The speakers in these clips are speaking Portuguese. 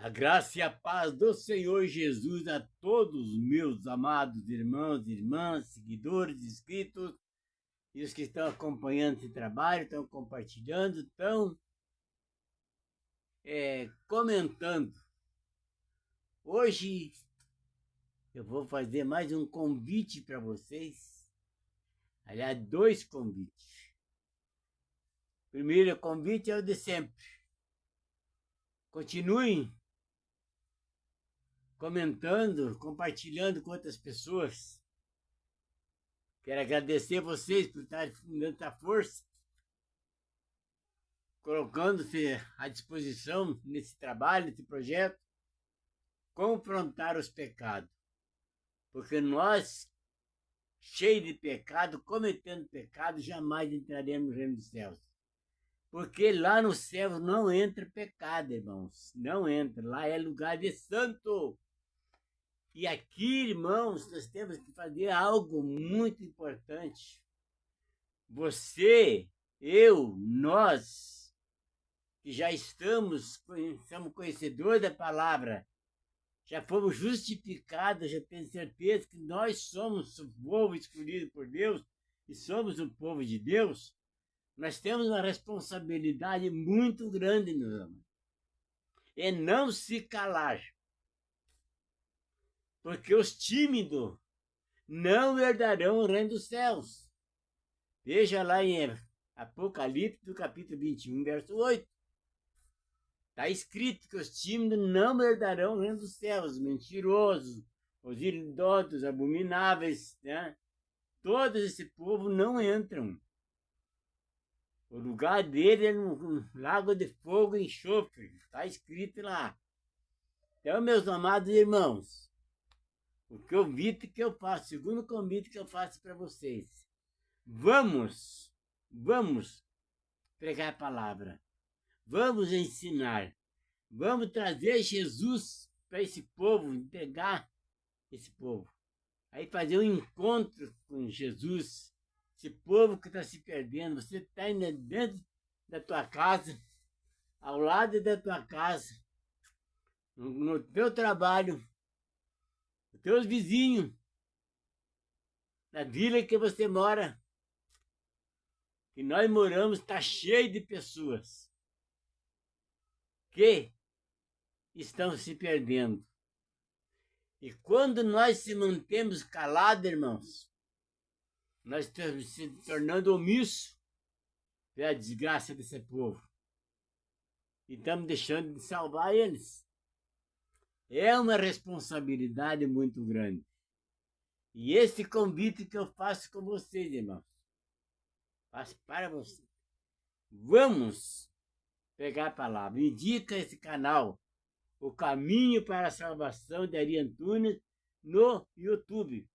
A graça e a paz do Senhor Jesus a todos meus amados irmãos e irmãs, seguidores, inscritos e os que estão acompanhando esse trabalho, estão compartilhando, estão comentando. Hoje eu vou fazer mais um convite para vocês, aliás, 2 convites. O primeiro convite é o de sempre. Continuem comentando, compartilhando com outras pessoas. Quero agradecer vocês por estarem dando essa força, colocando-se à disposição nesse trabalho, nesse projeto, confrontar os pecados. Porque nós, cheios de pecado, cometendo pecado, jamais entraremos no reino dos céus. Porque lá no céu não entra pecado, irmãos. Não entra. Lá é lugar de santo. E aqui, irmãos, nós temos que fazer algo muito importante. Você, eu, nós, que já somos conhecedores da palavra, já fomos justificados, já tenho certeza que nós somos o povo escolhido por Deus e somos o povo de Deus, nós temos uma responsabilidade muito grande, meus amados. É não se calar. Porque os tímidos não herdarão o reino dos céus. Veja lá em Apocalipse, do capítulo 21, verso 8. Está escrito que os tímidos não herdarão o reino dos céus, os mentirosos, os idosos, os abomináveis, né? Todo esse povo não entram. O lugar dele é no lago de fogo e enxofre. Está escrito lá. Então, meus amados irmãos, o convite que eu faço, o segundo convite que eu faço para vocês. Vamos pregar a palavra. Vamos ensinar. Vamos trazer Jesus para esse povo, entregar esse povo. Aí fazer um encontro com Jesus. Esse povo que está se perdendo. Você está ainda dentro da tua casa, ao lado da tua casa, no teu trabalho, os teus vizinhos, na vila que você mora, que nós moramos, está cheio de pessoas que estão se perdendo. E quando nós se mantemos calados, irmãos, nós estamos se tornando omissos pela desgraça desse povo. E estamos deixando de salvar eles. É uma responsabilidade muito grande. E esse convite que eu faço com vocês, irmãos, faço para vocês. Vamos pegar a palavra. Indica esse canal, O Caminho para a Salvação de Ari Antunes, no YouTube.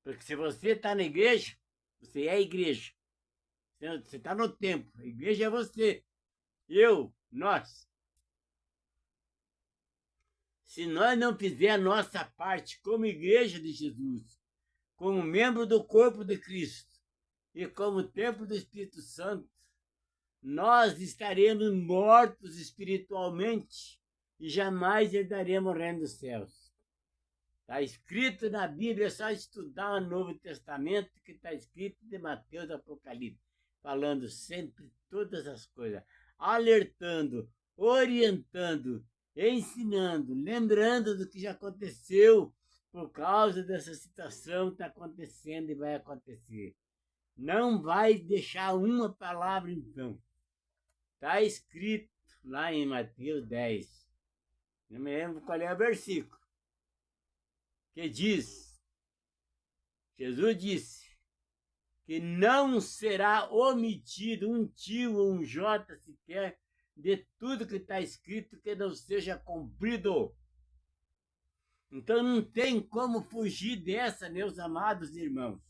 Porque se você está na igreja, você é a igreja. Você está no templo. A igreja é você. Eu, nós. Se nós não fizermos a nossa parte como igreja de Jesus, como membro do corpo de Cristo e como templo do Espírito Santo, nós estaremos mortos espiritualmente e jamais herdaremos o reino dos céus. Está escrito na Bíblia, é só estudar o Novo Testamento, que está escrito de Mateus e Apocalipse, falando sempre todas as coisas, alertando, orientando, ensinando, lembrando do que já aconteceu por causa dessa situação que está acontecendo e vai acontecer. Não vai deixar uma palavra, então. Está escrito lá em Mateus 10. Não me lembro qual é o versículo. Que diz, Jesus disse, que não será omitido um tio ou um jota sequer de tudo que está escrito que não seja cumprido. Então não tem como fugir dessa, meus amados irmãos.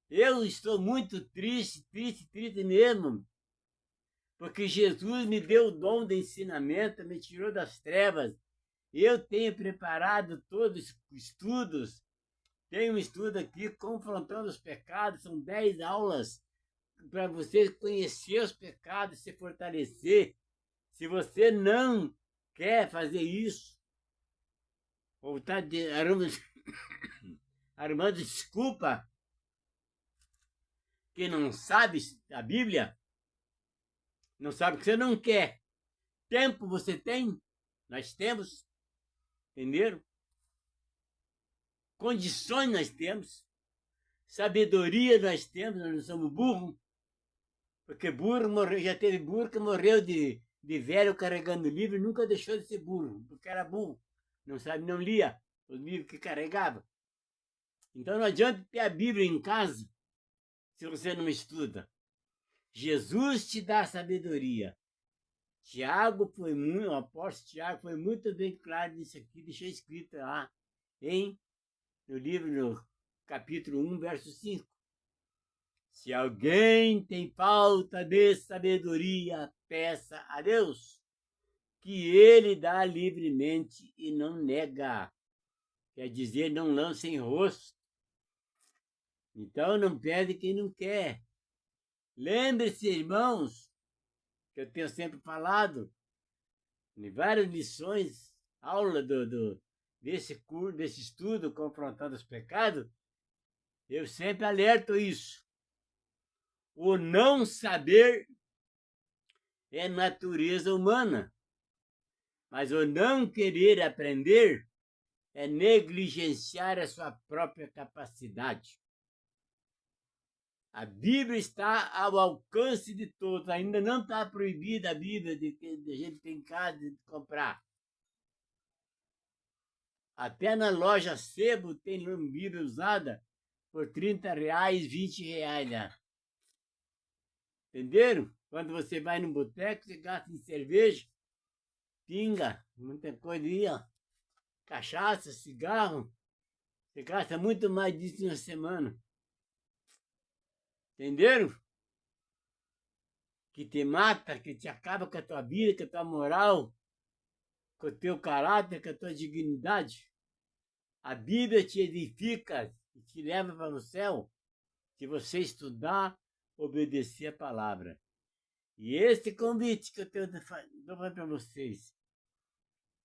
Eu estou muito triste mesmo, porque Jesus me deu o dom de ensinamento, me tirou das trevas. Eu tenho preparado todos os estudos, tenho um estudo aqui confrontando os pecados, são 10 aulas para você conhecer os pecados, se fortalecer, Se você não quer fazer isso, ou está arrumando desculpa que não sabe a Bíblia, não sabe o que você não quer. Tempo você tem? Nós temos. Entenderam? Condições nós temos. Sabedoria nós temos, nós não somos burros. Porque burro morreu, já teve burro que morreu de velho carregando livro e nunca deixou de ser burro, porque era burro. Não sabe, não lia os livros que carregava. Então não adianta ter a Bíblia em casa se você não estuda. Jesus te dá sabedoria. Tiago foi muito, o apóstolo Tiago foi muito bem claro nisso aqui, deixou escrito lá, no livro, no capítulo 1, verso 5. Se alguém tem falta de sabedoria, peça a Deus, que ele dá livremente e não nega. Quer dizer, não lança em rosto. Então não pede quem não quer. Lembre-se, irmãos, que eu tenho sempre falado, em várias lições, aula desse curso, desse estudo, confrontando os pecados, eu sempre alerto isso. O não saber é natureza humana, mas o não querer aprender é negligenciar a sua própria capacidade. A Bíblia está ao alcance de todos, ainda não está proibida a Bíblia de que a gente tem em casa de comprar. Até na loja Sebo tem Bíblia usada por R$30, R$20. Né? Entenderam? Quando você vai no boteco, você gasta em cerveja, pinga, muita coisa aí, ó. Cachaça, cigarro. Você gasta muito mais disso na semana. Entenderam? Que te mata, que te acaba com a tua vida, com a tua moral, com o teu caráter, com a tua dignidade. A Bíblia te edifica e te leva para o céu se você estudar, obedecer a palavra. E esse convite que eu dou para vocês,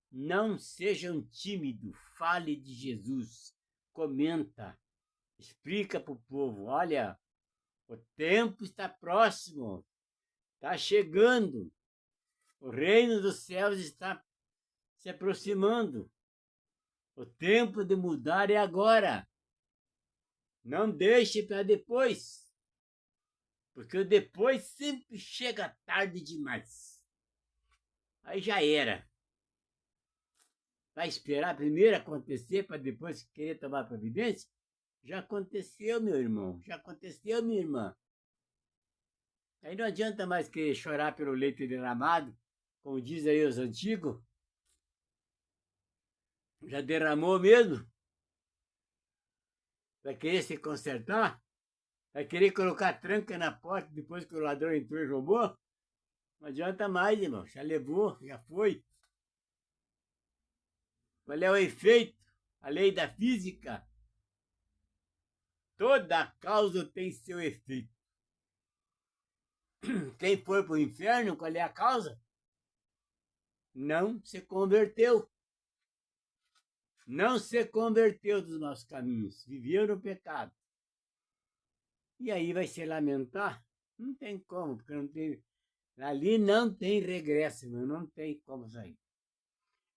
não sejam tímidos, fale de Jesus, comenta, explica para o povo, olha, o tempo está próximo, está chegando, o reino dos céus está se aproximando, o tempo de mudar é agora, não deixe para depois, porque o depois sempre chega tarde demais, aí já era. Vai esperar primeiro acontecer para depois querer tomar providência? Já aconteceu, meu irmão. Já aconteceu, minha irmã. Aí não adianta mais querer chorar pelo leite derramado, como diz aí os antigos. Já derramou mesmo? Vai querer se consertar? Vai querer colocar tranca na porta depois que o ladrão entrou e roubou? Não adianta mais, irmão. Já levou, já foi. Qual é o efeito? A lei da física. Toda causa tem seu efeito. Quem foi para o inferno, qual é a causa? Não se converteu. Não se converteu dos nossos caminhos. Viveu no pecado. E aí vai se lamentar? Não tem como, porque não tem. Ali não tem regresso, meu, não tem como sair.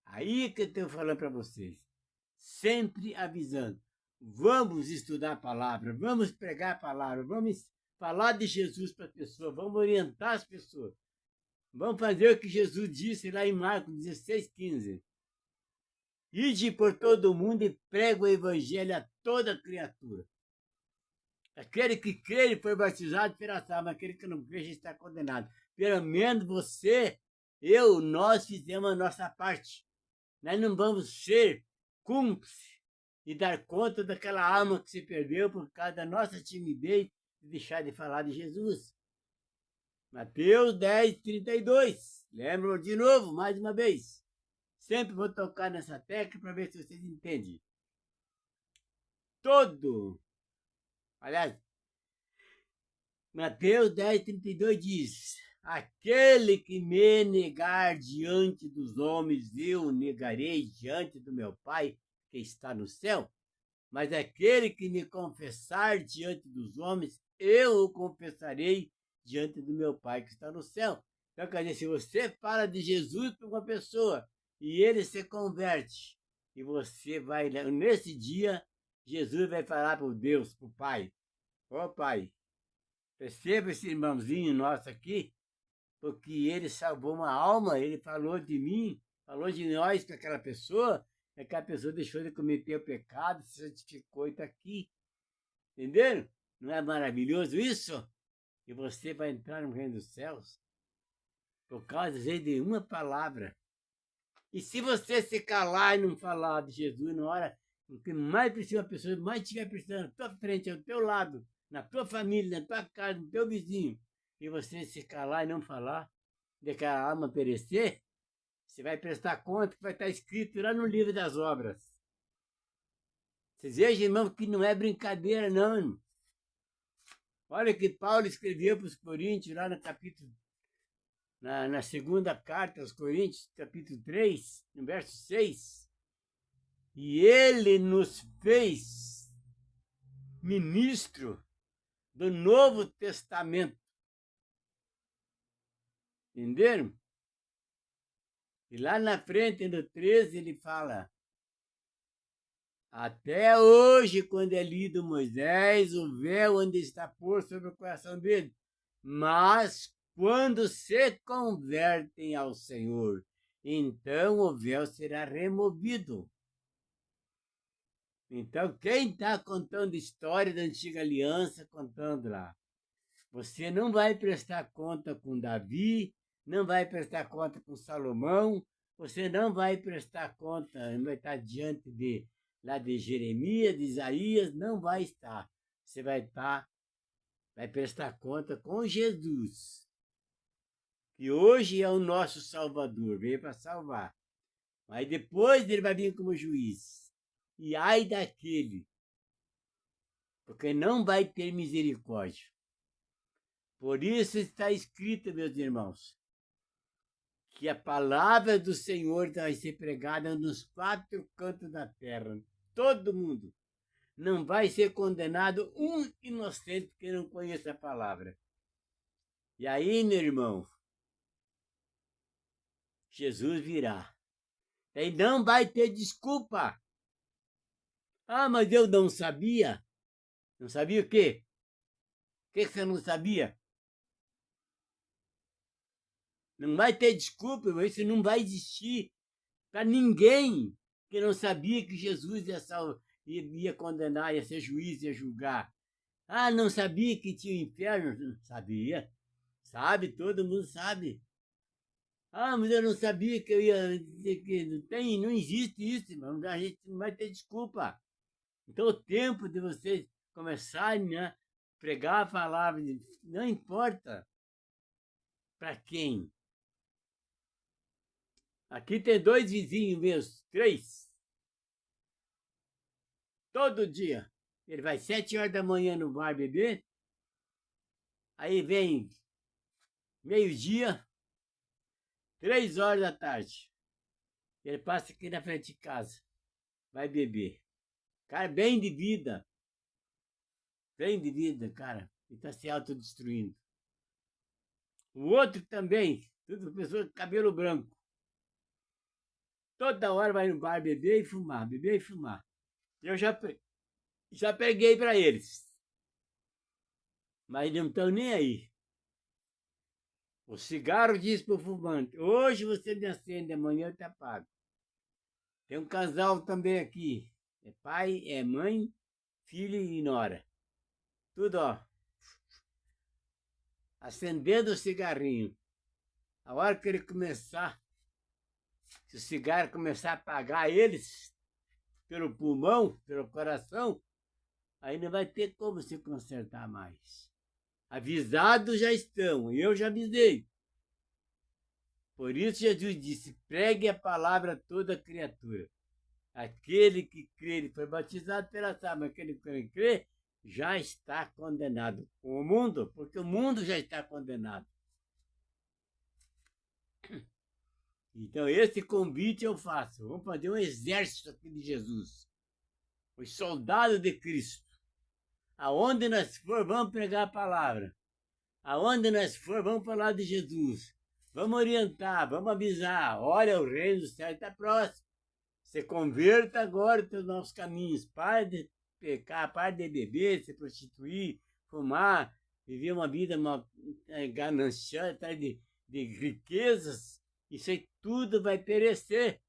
Aí que eu estou falando para vocês. Sempre avisando. Vamos estudar a palavra, vamos pregar a palavra, vamos falar de Jesus para as pessoas, vamos orientar as pessoas. Vamos fazer o que Jesus disse lá em Marcos 16:15. Ide por todo o mundo e prega o evangelho a toda criatura. Aquele que crê e foi batizado será salvo, aquele que não crê já está condenado. Pelo menos você, nós fizemos a nossa parte. Nós não vamos ser cúmplices e dar conta daquela alma que se perdeu por causa da nossa timidez de deixar de falar de Jesus. Mateus 10:32. Lembram de novo, mais uma vez. Sempre vou tocar nessa tecla para ver se vocês entendem. Aliás, Mateus 10:32 diz: aquele que me negar diante dos homens, eu negarei diante do meu Pai que está no céu. Mas aquele que me confessar diante dos homens, eu o confessarei diante do meu Pai que está no céu. Então, quer dizer, se você fala de Jesus para uma pessoa e ele se converte, e você vai, nesse dia, Jesus vai falar para o Deus, para o Pai: ó Pai, perceba esse irmãozinho nosso aqui, porque ele salvou uma alma, ele falou de mim, falou de nós para aquela pessoa deixou de cometer o pecado, se santificou e está aqui. Entenderam? Não é maravilhoso isso? E você vai entrar no reino dos céus por causa de uma palavra. E se você se calar e não falar de Jesus na hora o que mais precisa, a pessoa mais estiver precisando, na tua frente, ao teu lado, na tua família, na tua casa, no teu vizinho, e você se calar e não falar, de aquela alma perecer, você vai prestar conta que vai estar escrito lá no livro das obras. Vocês vejam, irmão, que não é brincadeira, não, irmão. Olha o que Paulo escreveu para os Coríntios, lá no capítulo, na segunda carta aos Coríntios, capítulo 3, no verso 6. E ele nos fez ministro do Novo Testamento. Entenderam? E lá na frente, no 13, ele fala: até hoje, quando é lido Moisés, o véu ainda está posto sobre o coração dele. Mas quando se convertem ao Senhor, então o véu será removido. Então, quem está contando história da antiga aliança, contando lá, você não vai prestar conta com Davi, não vai prestar conta com Salomão, você não vai prestar conta, não vai estar diante lá de Jeremias, de Isaías, não vai estar. Você vai prestar conta com Jesus, que hoje é o nosso Salvador, veio para salvar. Mas depois ele vai vir como juiz. E ai daquele, porque não vai ter misericórdia. Por isso está escrito, meus irmãos, que a palavra do Senhor vai ser pregada nos 4 cantos da terra. Todo mundo. Não vai ser condenado um inocente que não conheça a palavra. E aí, meu irmão, Jesus virá. E não vai ter desculpa. Ah, mas eu não sabia. Não sabia o quê? O que você não sabia? Não vai ter desculpa, isso não vai existir para ninguém que não sabia que Jesus ia condenar, ia ser juiz, ia julgar. Ah, não sabia que tinha o inferno? Sabia. Sabe, todo mundo sabe. Ah, mas eu não sabia que eu ia dizer que não existe isso, irmão. A gente não vai ter desculpa. Então, o tempo de vocês começarem a pregar a palavra, não importa para quem. Aqui tem 2 vizinhos meus, 3. Todo dia. Ele vai 7 horas da manhã no bar beber. Aí vem meio-dia, 3 horas da tarde. Ele passa aqui na frente de casa. Vai beber. Cara, bem de vida. Bem de vida, cara. Ele tá se autodestruindo. O outro também. Tudo pessoa com cabelo branco. Toda hora vai no bar beber e fumar. Beber e fumar. Eu já peguei para eles. Mas não estão nem aí. O cigarro diz para o fumante: hoje você me acende, amanhã eu te apago. Tem um casal também aqui. É pai, é mãe, filho e nora. Tudo, ó. Acendendo o cigarrinho. A hora que ele começar, se o cigarro começar a apagar eles pelo pulmão, pelo coração, aí não vai ter como se consertar mais. Avisados já estão, e eu já avisei. Por isso Jesus disse: pregue a palavra a toda criatura. Aquele que crê e foi batizado terá salvo, mas aquele que não crê já está condenado. O mundo, porque o mundo já está condenado. Então, esse convite eu faço. Vamos fazer um exército aqui de Jesus. Os soldados de Cristo. Aonde nós for, vamos pregar a palavra. Aonde nós for, vamos falar de Jesus. Vamos orientar, vamos avisar. Olha, o reino do céu está próximo. Você converta agora os novos caminhos. Pare de pecar, pare de beber, se prostituir, fumar, viver uma vida gananciosa, atrás de riquezas. Isso aí tudo vai perecer.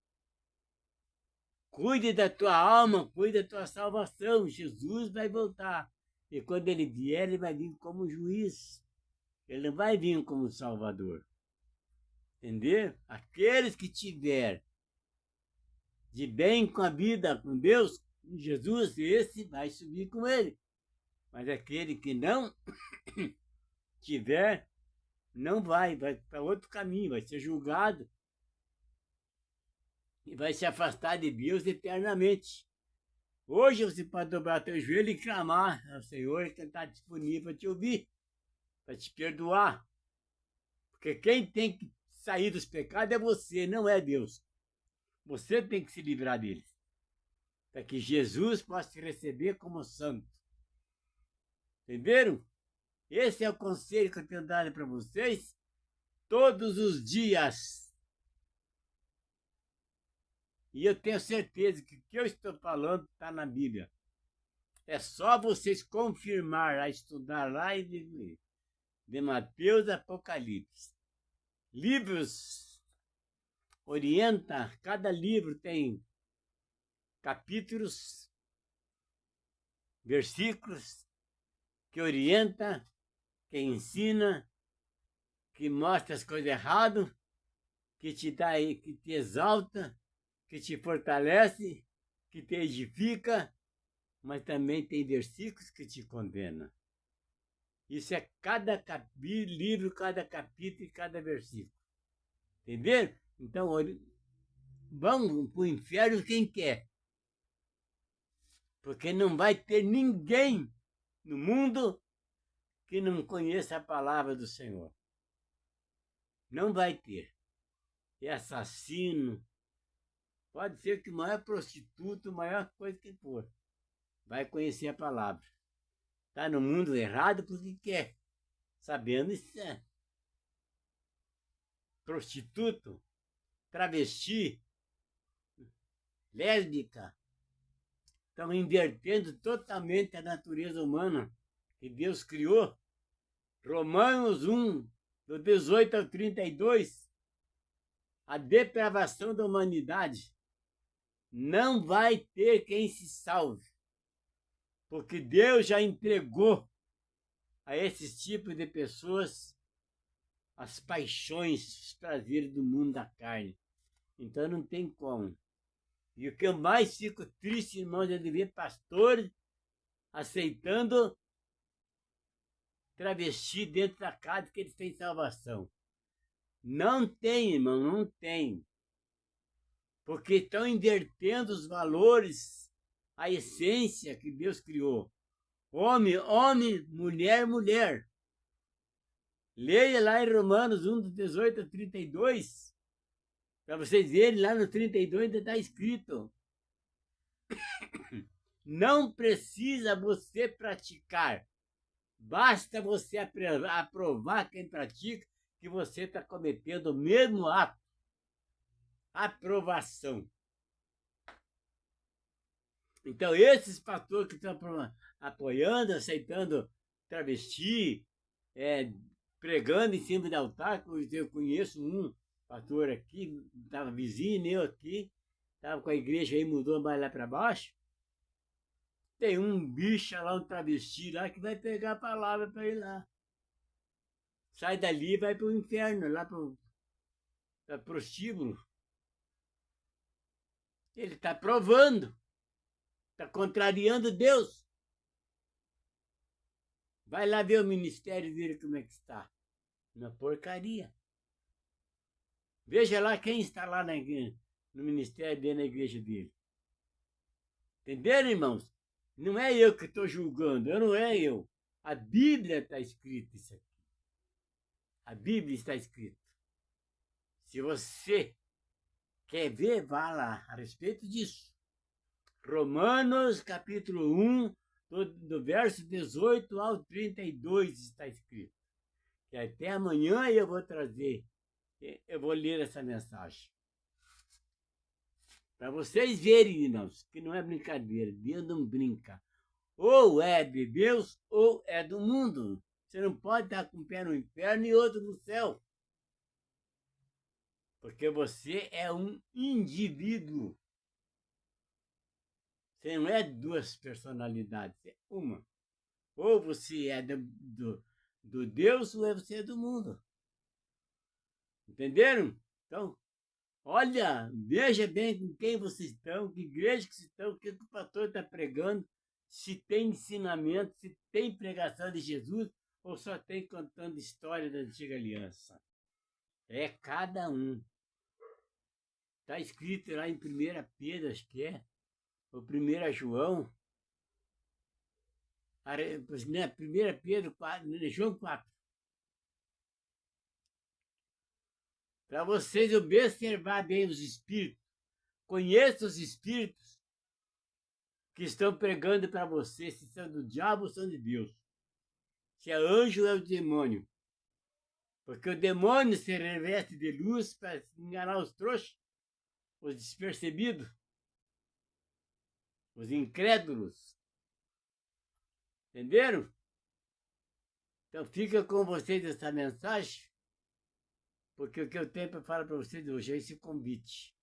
Cuide da tua alma, cuide da tua salvação. Jesus vai voltar. E quando ele vier, ele vai vir como juiz. Ele não vai vir como salvador. Entendeu? Aqueles que tiver de bem com a vida, com Deus, com Jesus, esse vai subir com ele. Mas aquele que não tiver, não vai para outro caminho, vai ser julgado. E vai se afastar de Deus eternamente. Hoje você pode dobrar teu joelho e clamar ao Senhor, que está disponível para te ouvir, para te perdoar. Porque quem tem que sair dos pecados é você, não é Deus. Você tem que se livrar deles, para que Jesus possa te receber como santo. Entenderam? Esse é o conselho que eu tenho dado para vocês todos os dias. E eu tenho certeza que o que eu estou falando está na Bíblia. É só vocês confirmar, a estudar lá e ler. De Mateus e Apocalipse. Livros orienta, cada livro tem capítulos, versículos que orienta, que ensina, que mostra as coisas erradas, que te dá, que te exalta, que te fortalece, que te edifica, mas também tem versículos que te condenam. Isso é cada livro, cada capítulo e cada versículo. Entenderam? Então, vamos para o inferno quem quer. Porque não vai ter ninguém no mundo que não conheça a palavra do Senhor. Não vai ter. É assassino. Pode ser que o maior prostituto, maior coisa que for, vai conhecer a palavra. Está no mundo errado porque quer. Sabendo isso é. Prostituto, travesti, lésbica, estão invertendo totalmente a natureza humana que Deus criou. Romanos 1, do 18 ao 32, a depravação da humanidade. Não vai ter quem se salve, porque Deus já entregou a esses tipos de pessoas as paixões, os prazeres do mundo da carne. Então não tem como. E o que eu mais fico triste, irmãos, é de ver pastores aceitando travesti dentro da casa que eles têm salvação. Não tem, irmão, não tem. Porque estão invertendo os valores, a essência que Deus criou. Homem, homem, mulher, mulher. Leia lá em Romanos 1, do 18 a 32, para vocês verem, lá no 32 ainda está escrito. Não precisa você praticar. Basta você aprovar quem pratica que você está cometendo o mesmo ato. Aprovação. Então, esses pastores que estão apoiando, aceitando travesti, pregando em cima do altar, eu conheço um pastor aqui, estava vizinho meu aqui, estava com a igreja aí, mudou mais lá para baixo. Tem um bicho lá, um travesti lá, que vai pegar a palavra para ir lá. Sai dali e vai para o inferno, lá para o prostíbulo. Ele está provando, está contrariando Deus. Vai lá ver o ministério dele como é que está. Uma porcaria. Veja lá quem está lá no ministério dele, na igreja dele. Entenderam, irmãos? Não é eu que estou julgando, não é eu. A Bíblia está escrito isso aqui. A Bíblia está escrito. Se você quer ver, vá lá a respeito disso. Romanos capítulo 1, do verso 18 ao 32 está escrito. Que até amanhã eu vou trazer, eu vou ler essa mensagem. Para vocês verem, irmãos, que não é brincadeira, Deus não brinca. Ou é de Deus, ou é do mundo. Você não pode estar com um pé no inferno e outro no céu. Porque você é um indivíduo. Você não é duas personalidades, é uma. Ou você é do Deus, ou você é do mundo. Entenderam? Então, olha, veja bem com quem vocês estão, que igreja que vocês estão, o que o pastor está pregando, se tem ensinamento, se tem pregação de Jesus, ou só tem contando história da antiga aliança. É cada um. Está escrito lá em 1 Pedro, acho que é, ou 1 João, 1 Pedro 4, João 4. Para vocês observar bem os espíritos. Conheça os espíritos que estão pregando para você, se são do diabo ou são de Deus. Se é anjo ou é o demônio. Porque o demônio se reveste de luz para enganar os trouxas, os despercebidos, os incrédulos. Entenderam? Então fica com vocês essa mensagem, porque o que eu tenho para falar para vocês hoje é esse convite.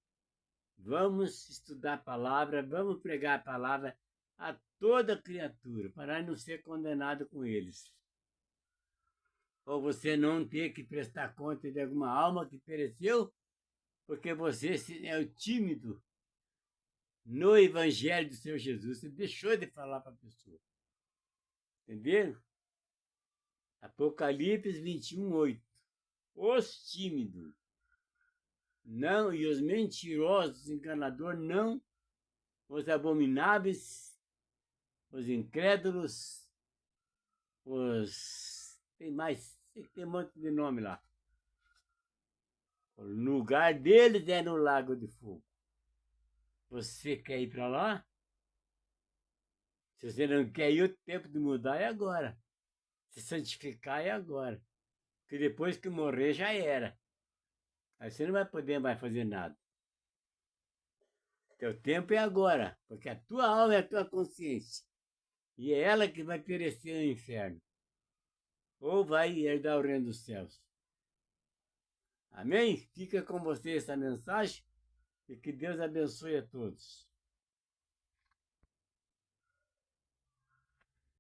Vamos estudar a palavra, vamos pregar a palavra a toda criatura, para não ser condenado com eles. Ou você não ter que prestar conta de alguma alma que pereceu, porque você é o tímido no Evangelho do Senhor Jesus. Você deixou de falar para a pessoa. Entenderam? Apocalipse 21:8. Os tímidos não, e os mentirosos, enganadores, não, os abomináveis, os incrédulos, tem mais, tem um monte de nome lá. O lugar deles é no Lago de Fogo. Você quer ir para lá? Se você não quer ir, o tempo de mudar é agora. Se santificar é agora. Porque depois que morrer já era. Aí você não vai poder mais fazer nada. Teu tempo é agora, porque a tua alma é a tua consciência. E é ela que vai perecer no inferno. Ou vai herdar o reino dos céus. Amém? Fica com você essa mensagem e que Deus abençoe a todos.